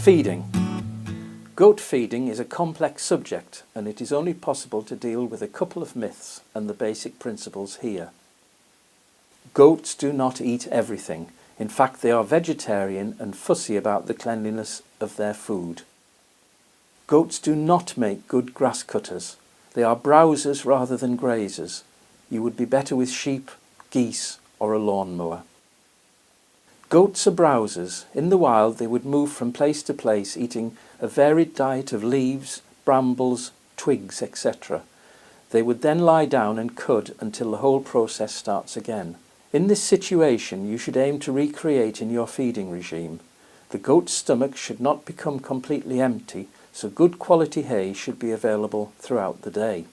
Feeding. Goat feeding is a complex subject, and it is only possible to deal with a couple of myths and the basic principles here. Goats do not eat everything. In fact, they are vegetarian and fussy about the cleanliness of their food. Goats do not make good grass cutters. They are browsers rather than grazers. You would be better with sheep, geese, or a lawnmower. Goats are browsers. In the wild, they would move from place to place, eating a varied diet of leaves, brambles, twigs, etc. They would then lie down and cud until the whole process starts again. In this situation, you should aim to recreate in your feeding regime. The goat's stomach should not become completely empty, so good quality hay should be available throughout the day.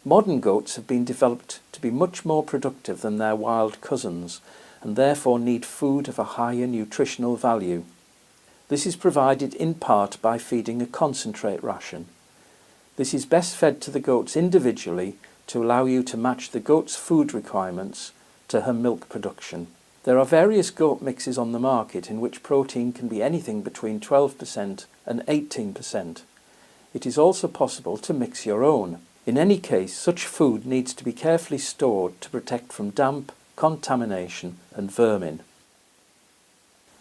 Modern goats have been developed to be much more productive than their wild cousins, and therefore need food of a higher nutritional value. This is provided in part by feeding a concentrate ration. This is best fed to the goats individually to allow you to match the goat's food requirements to her milk production. There are various goat mixes on the market in which protein can be anything between 12% and 18%. It is also possible to mix your own. In any case, such food needs to be carefully stored to protect from damp, contamination and vermin.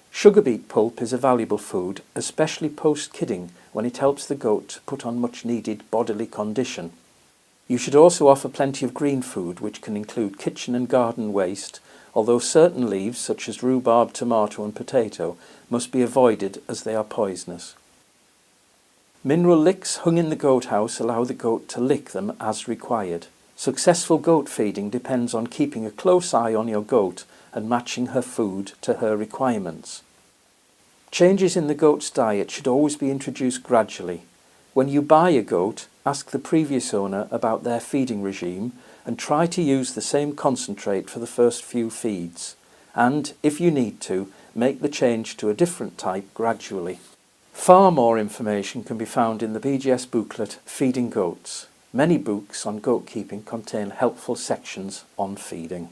Sugar beet pulp is a valuable food, especially post-kidding, when it helps the goat to put on much needed bodily condition. You should also offer plenty of green food, which can include kitchen and garden waste, although certain leaves such as rhubarb, tomato and potato must be avoided as they are poisonous. Mineral licks hung in the goat house allow the goat to lick them as required. Successful goat feeding depends on keeping a close eye on your goat and matching her food to her requirements. Changes in the goat's diet should always be introduced gradually. When you buy a goat, ask the previous owner about their feeding regime and try to use the same concentrate for the first few feeds. And, if you need to, make the change to a different type gradually. Far more information can be found in the BGS booklet Feeding Goats. Many books on goat keeping contain helpful sections on feeding.